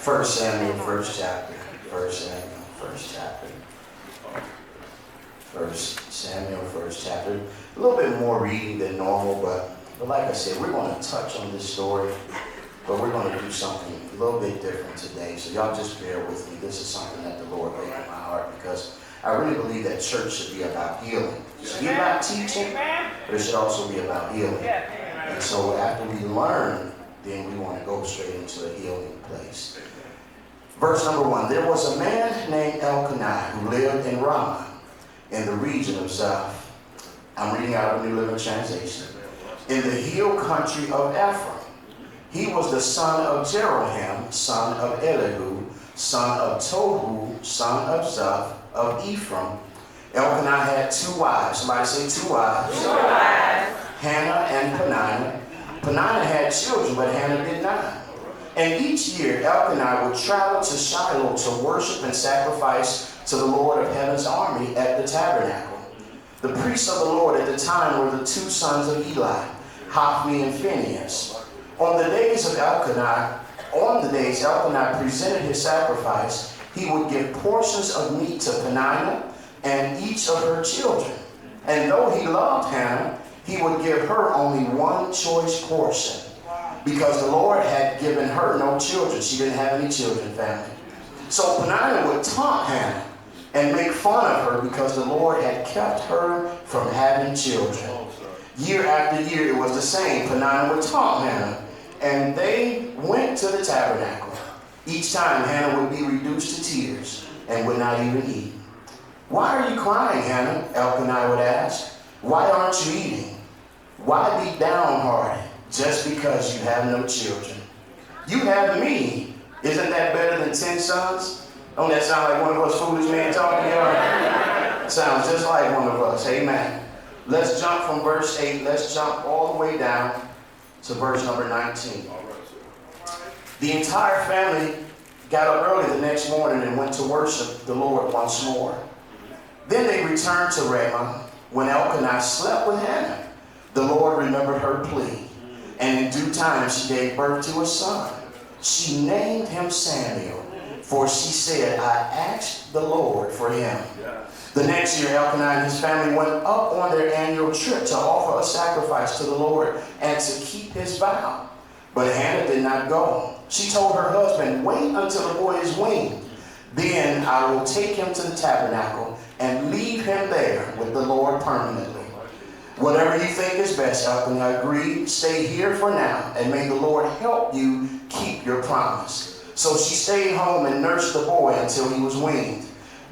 First Samuel, first chapter. First Samuel, first chapter. First Samuel, first chapter. A little bit more reading than normal, but like I said, we're going to touch on this story, but we're going to do something a little bit different today. So y'all just bear with me. This is something that the Lord laid in my heart because I really believe that church should be about healing. It should be about teaching, but it should also be about healing. And so after we learn, then we want to go straight into a healing place. Verse number 1. There was a man named Elkanah who lived in Ramah in the region of Zoph. I'm reading out of New Living Translation. In the hill country of Ephraim. He was the son of Jeroham, son of Elihu, son of Tohu, son of Zoph, of Ephraim. Elkanah had 2 wives. Somebody say 2 wives. 2 wives. Hannah and Peninnah. Peninnah had children, but Hannah did not. And each year Elkanah would travel to Shiloh to worship and sacrifice to the Lord of Heaven's army at the tabernacle. The priests of the Lord at the time were the 2 sons of Eli, Hophni and Phinehas. On the days Elkanah presented his sacrifice, he would give portions of meat to Peninnah and each of her children. And though he loved Hannah, he would give her only one choice portion, because the Lord had given her no children. She didn't have any children, family. So Peninnah would taunt Hannah and make fun of her because the Lord had kept her from having children. Year after year, it was the same. Peninnah would taunt Hannah, and they went to the tabernacle. Each time, Hannah would be reduced to tears and would not even eat. Why are you crying, Hannah? Elkanah would ask. Why aren't you eating? Why be downhearted just because you have no children? You have me. Isn't that better than 10 sons? Don't that sound like one of us foolish men talking here? Sounds just like one of us. Amen. Let's jump from verse 8. Let's jump all the way down to verse number 19. The entire family got up early the next morning and went to worship the Lord once more. Then they returned to Ramah. When Elkanah slept with Hannah, the Lord remembered her plea, and in due time she gave birth to a son. She named him Samuel, for she said, I asked the Lord for him. The next year, Elkanah and his family went up on their annual trip to offer a sacrifice to the Lord and to keep his vow. But Hannah did not go. She told her husband, wait until the boy is weaned. Then I will take him to the tabernacle and leave him there with the Lord permanently. Whatever you think is best, Elkanah agreed. Stay here for now, and may the Lord help you keep your promise. So she stayed home and nursed the boy until he was weaned.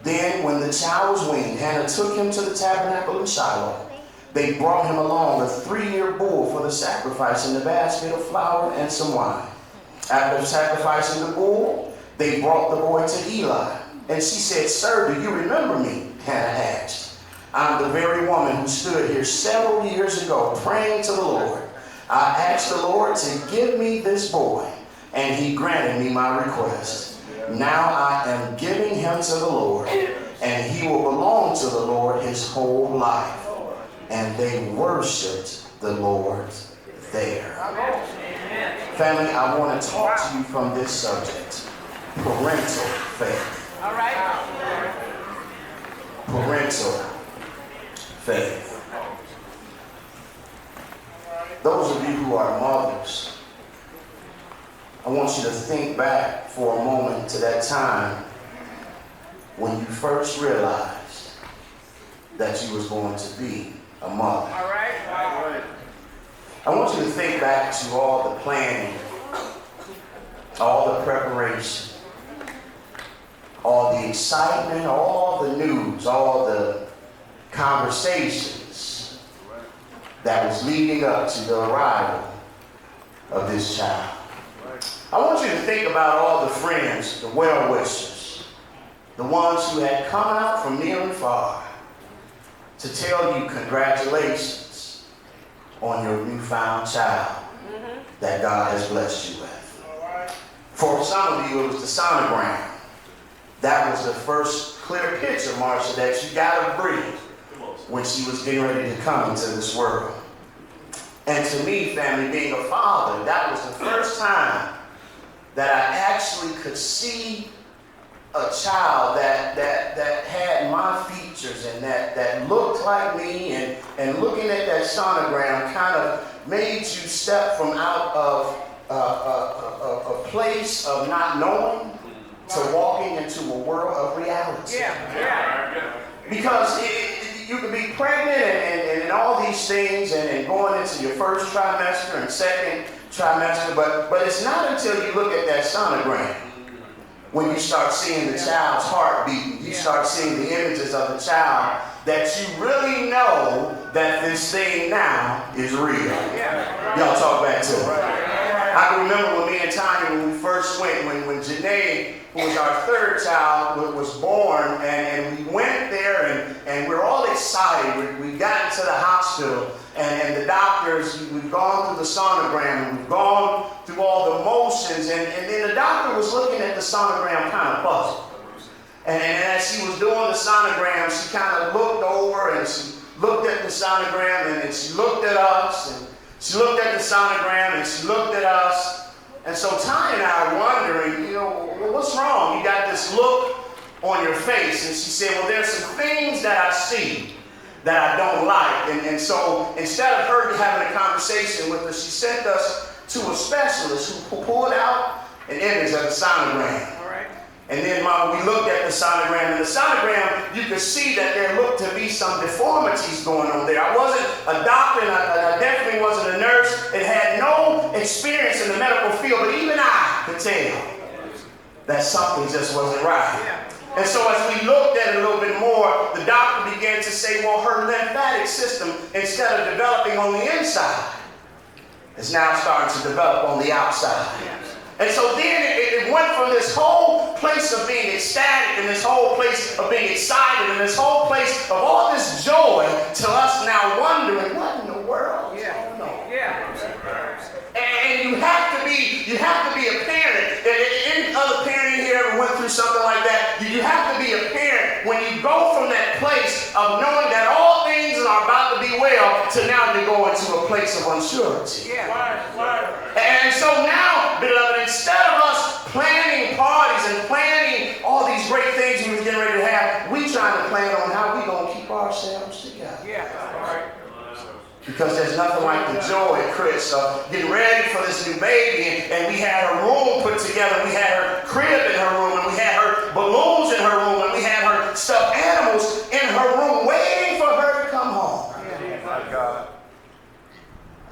Then, when the child was weaned, Hannah took him to the tabernacle in Shiloh. They brought him along a 3-year bull for the sacrifice and a basket of flour and some wine. After sacrificing the bull, they brought the boy to Eli. And she said, Sir, do you remember me? Hannah asked. I'm the very woman who stood here several years ago praying to the Lord. I asked the Lord to give me this boy, and he granted me my request. Now I am giving him to the Lord, and he will belong to the Lord his whole life. And they worshiped the Lord there. Family, I want to talk to you from this subject, parental faith. All right. Parental faith. Those of you who are mothers, I want you to think back for a moment to that time when you first realized that you was going to be a mother. All right. I want you to think back to all the planning, all the preparation, all the excitement, all the news, all the conversations that was leading up to the arrival of this child. I want you to think about all the friends, the well-wishers, the ones who had come out from near and far to tell you congratulations on your newfound child that God has blessed you with. For some of you, it was the sonogram. That was the first clear picture, Marsha, that you got to breathe when she was getting ready to come into this world. And to me, family, being a father, that was the first time that I actually could see a child that had my features and that looked like me, and looking at that sonogram kind of made you step from out of a place of not knowing to walking into a world of reality. Because you can be pregnant and all these things and going into your first trimester and second trimester, but it's not until you look at that sonogram when you start seeing the child's heart beating, you start seeing the images of the child, that you really know that this thing now is real. Y'all talk back to it. I can remember when me and Tanya, when we first went, when Janae, who was our third child, was born, and we went there, and we're all excited. We got into the hospital, and the doctors, we've gone through the sonogram, and we've gone through all the motions, and then the doctor was looking at the sonogram kind of puzzled. And as she was doing the sonogram, she kind of looked over, and she looked at the sonogram, and then she looked at us, and she looked at the sonogram, and she looked at us. And so Ty and I are wondering, well, what's wrong? You got this look on your face. And she said, well, there's some things that I see that I don't like. And so instead of her having a conversation with us, she sent us to a specialist who pulled out an image of the sonogram. And then we looked at the sonogram, and the sonogram, you could see that there looked to be some deformities going on there. I wasn't a doctor, and I definitely wasn't a nurse, and had no experience in the medical field, but even I could tell that something just wasn't right. And so as we looked at it a little bit more, the doctor began to say, well, her lymphatic system, instead of developing on the inside, is now starting to develop on the outside. And so then it went from this whole place of being ecstatic and this whole place of being excited and this whole place of all this joy to us now wondering, what in the world is going on? And you have to be a parent. Any other parent in here ever went through something like that? You have to be a parent when you go from that place of knowing that all things are about to be well to now to go into a place of unsurety. And so now, beloved, instead of us planning parties and planning all these great things we were getting ready to have, we trying to plan on how we going to keep ourselves together. Because there's nothing like the joy, Chris, of getting ready for this new baby, and we had her room put together, we had her crib in her room, and we had her balloons in her room, and we had her stuffed animals in her room waiting for her to come home. My God.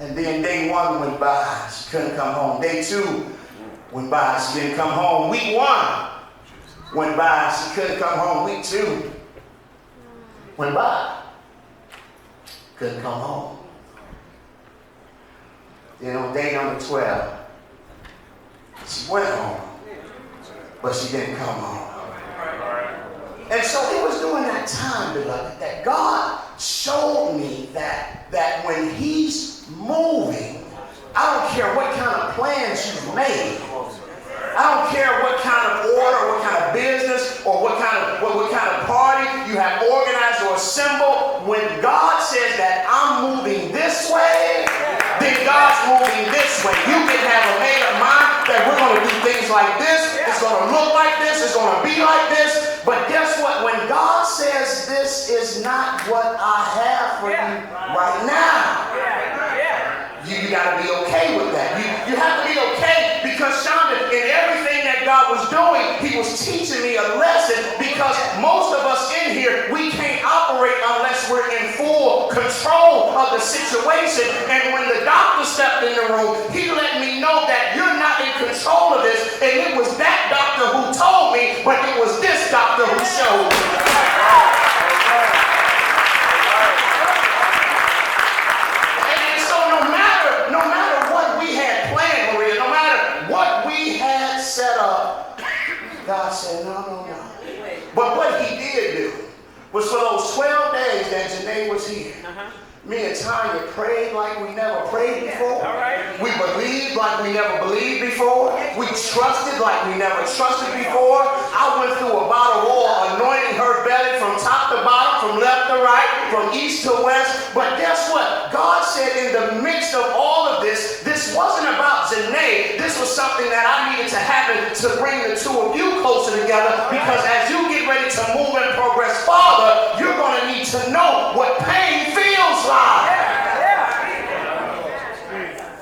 And then day 1 went by, she couldn't come home. Day 2 went by, she didn't come home. Week 1 went by, she couldn't come home. Week 2 went by, couldn't come home. Then on day number 12, she went home, but she didn't come home. And so it was during that time, beloved, that God showed me that when He's moving, I don't care what kind of plans you've made. I don't care what kind of order, what kind of business, or what kind of party you have organized or assembled. When God says that I'm moving this way, then God's moving this way. You can have a made up mind that we're going to do things like this. It's going to look like this. It's going to be like this. But guess what? When God says this is not what I have for you right now, you got to be okay with that. You have to be okay, because Shonda, in everything that God was doing, He was teaching me a lesson, because most of us in here, we can't operate unless we're in full control of the situation. And when the doctor stepped in the room, he let me know that you're not in control of this. And it was that doctor who told me, but it was this doctor who showed me. And so no matter what we had planned, Maria, no matter what we had set up, God said, no. But what He did do was, for those 12 days that Janae was here, me and Tanya prayed like we never prayed before. We believed like we never believed before. We trusted like we never trusted before. I went through a bottle of oil anointing her belly from from top to bottom, from left to right, from east to west. But guess what? God said in the midst of all of this, this wasn't about Janae. This was something that I needed to happen to bring the two of you closer together, because as you get ready to move and progress farther, you're going to need to know what pain feels like.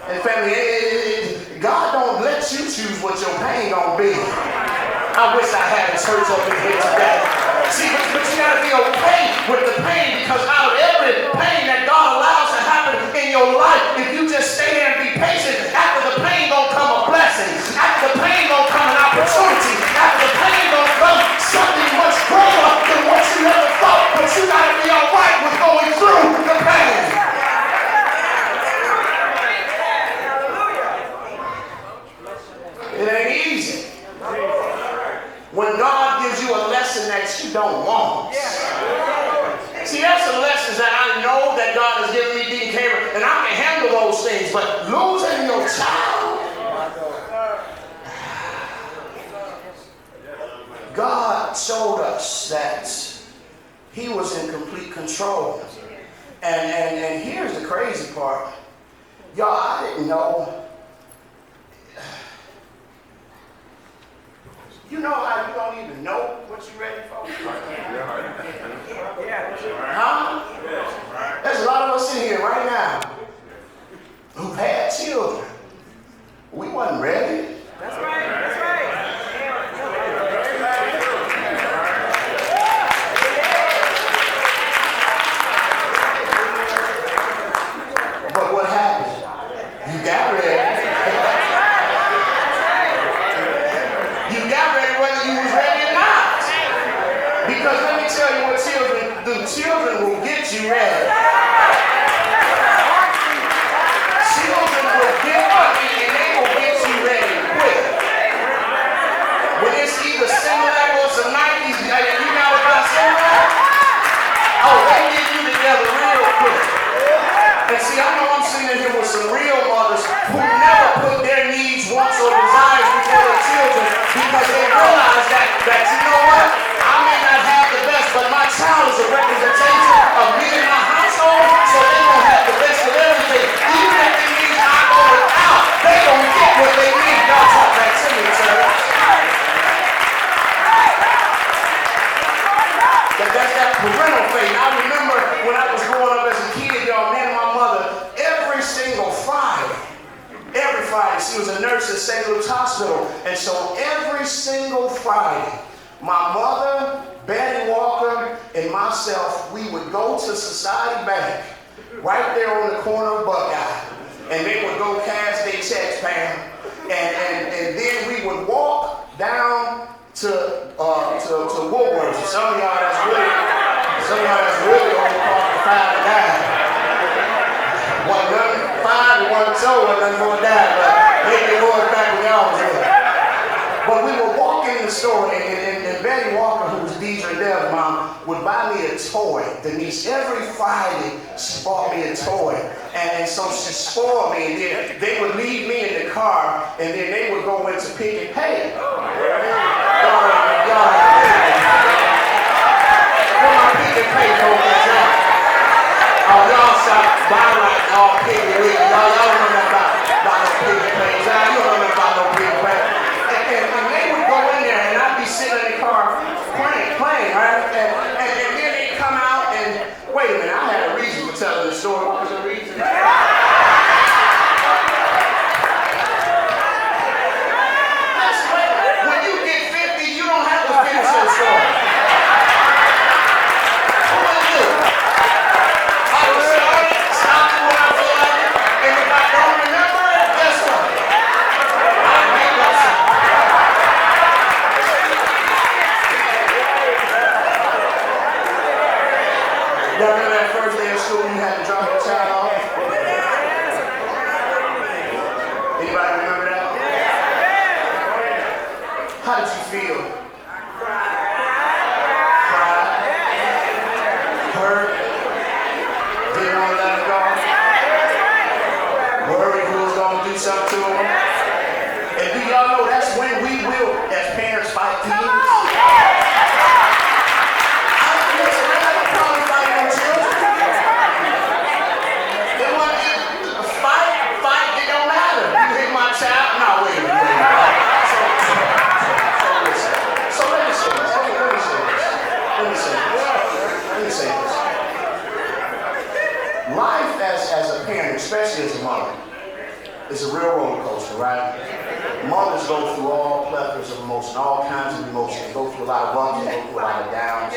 And family, God don't let you choose what your pain gonna be. I wish I had a church over here today. See, but you gotta be okay with the pain, because out of every pain that God allows to happen in your life, if you just stay there and be patient, after the pain gonna come a blessing. After the pain gonna come an opportunity. After the pain gonna come something much greater than what you ever thought. But you gotta be all right with going through the pain. It ain't easy. When God gives you a lesson that you don't want. See, there's some lessons that I know that God has given me, Deacon Cameron, and I can handle those things. But losing your child, God showed us that He was in complete control. And here's the crazy part. Y'all, I didn't know. You know how you don't even know what you're ready for? Huh? There's a lot of us in here right now who've had children. We wasn't ready. That's right. That's right. But what happened? You got ready. You got ready whether you was ready or not. Because let me tell you what children do. Children will get you ready. Children will get ready and they will get you ready quick. When it's either Similac or some Nikes, you got to buy Similac. Oh, they get you together real quick. And see, I know I'm sitting here with some real mothers who never put their needs, wants, or desires before their children, because they realize that you know what? I may not have the best, but my child is a representation of me and my household, so they're going to have the best of everything. Even if it means I go without, they're going to get what they need. Y'all talk back to me, church. That's that parental faith. I remember when I was growing up as a kid, y'all, me and my mother, every Friday, she was a nurse at St. Luke's Hospital, and so every single Friday, my mother, Betty Walker, and myself, we would go to Society Bank, right there on the corner of Buckeye, and they would go cash their checks, Pam, and then we would walk down to Woolworths. Some of y'all that's really on the cross to find a dime. One gun, five and one toe, wasn't nothing for a dime, but maybe it was back when y'all was there. But we would walk in the store, and Betty Walker, who was DJ Dev's mom, would buy me a toy. Denise, every Friday, she bought me a toy. And so she spoiled me, and then they would leave me in the car, and then they would go into pick and pay. Y'all stop buying like all piggy wig. Y'all don't know nothing about no piggy plays. You don't know nothing about no piggy plays. And they would go in there, and I'd be sitting in the car playing, right? And then they'd come out, and wait a minute, I had a reason for telling this story. What was the reason? When you get 50, you don't have to finish your story. Y'all remember that first day of school you had to drop your child off? Anybody remember that? How did you feel? Cried? Hurt? Didn't want to let it go? Worried who was going to do something to him? And do y'all know that's when we will, as parents, fight kids? emotion, all kinds of emotion. They go through a lot of bumps, they go through a lot of downs.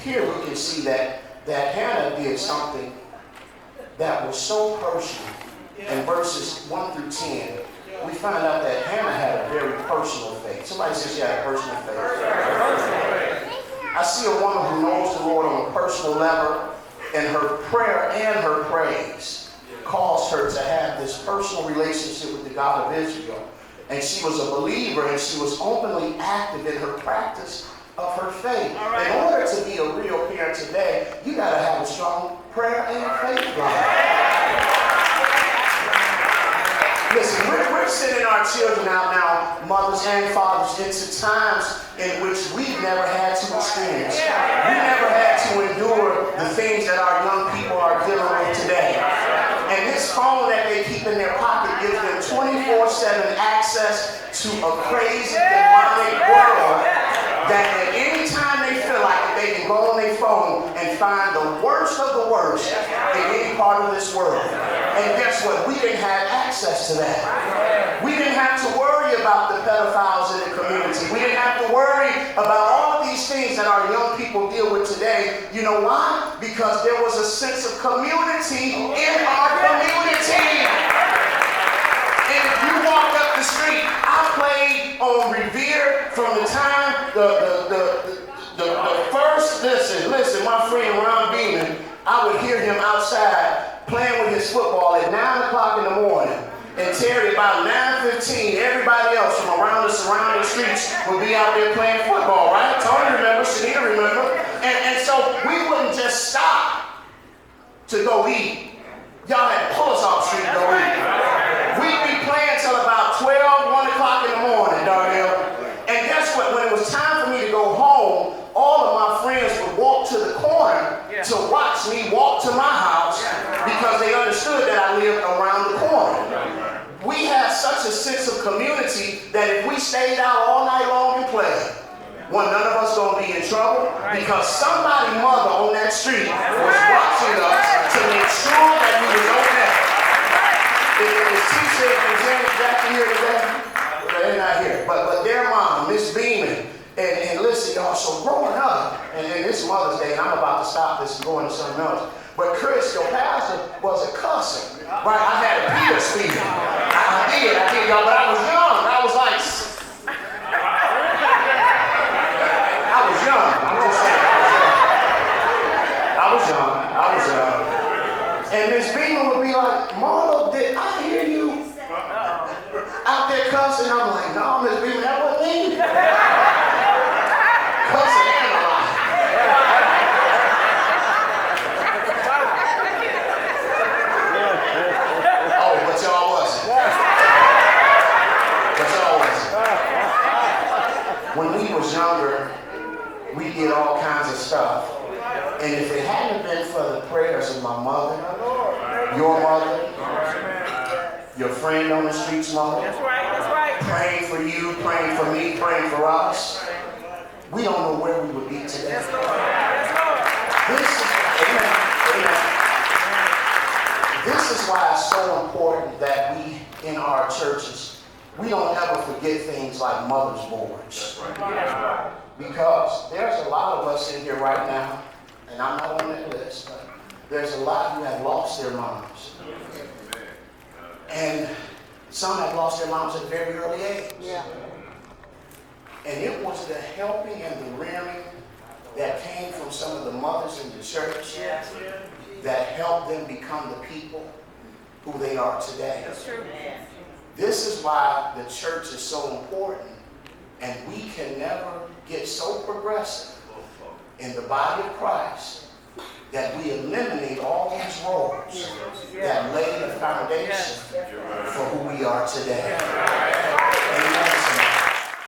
Here we can see that Hannah did something that was so personal. In verses 1 through 10, we find out that Hannah had a very personal faith. Somebody says she had a personal faith. I see a woman who knows the Lord on a personal level, and her prayer and her praise caused her to have this personal relationship with the God of Israel. And she was a believer, and she was openly active in her practice of her faith. Right. In order to be a real parent today, you got to have a strong prayer and faith life. Listen, we're sending our children out now, mothers and fathers, into times in which we've never had to experience. We never had to endure the things that our young people are dealing with today. And this phone that they keep in their pocket gives them 24/7 access to a crazy, demonic world that at any time they feel like it, they can go on their phone and find the worst of the worst in any part of this world. And guess what? We didn't have access to that. We didn't have to worry about the pedophiles in the community. We didn't have to worry about all of these things that our young people deal with today. You know why? Because there was a sense of community in our community. And if you walked up the street, I played on Revere from the time the first, listen, my friend Ron Beeman, I would hear him outside playing with his football at 9 o'clock in the morning. And Terry, about 9:15, everybody else from around the surrounding streets would be out there playing football, right? Tony remember, Shanita remember. And so we wouldn't just stop to go eat. Y'all had to pull us off the street to go eat. We'd be playing till about 12, 1 o'clock in the morning, Darnell. And guess what? When it was time for me to go home, all of my friends would walk to the corner to watch me walk to my house because they understood that I lived around the corner. We had such a sense of community that if we stayed out all night long and played, well, none of us gonna be in trouble because somebody's mother on that street was watching us to make sure that we was okay. Is Tisha and Janet Jackie here today? They're not here, but their mom, Miss Beeman. And listen, y'all, so growing up, and this Mother's Day, and I'm about to stop this and go into something else, but Chris, your pastor, was a cusser, right? I had a Peter speaking. I did, y'all, but I was young. I was like, I was young. I'm just saying, I was young. And Miss Beeman would be like, Marlo, did I hear you out there cussing? I'm like, no, Miss Beeman, that wasn't me. When we was younger, we did all kinds of stuff. And if it hadn't been for the prayers of my mother, your mother, your friend on the street's mother, that's right. Praying for you, praying for me, praying for us, we don't know where we would be today. This is why it's so important that we, in our churches, we don't ever forget things like mother's boards. Because there's a lot of us in here right now, and I'm not on that list, but there's a lot who have lost their moms. And some have lost their moms at a very early age. And it was the helping and the rearing that came from some of the mothers in the church that helped them become the people who they are today. That's true. This is why the church is so important, and we can never get so progressive in the body of Christ that we eliminate all these roles that lay the foundation for who we are today. Amen.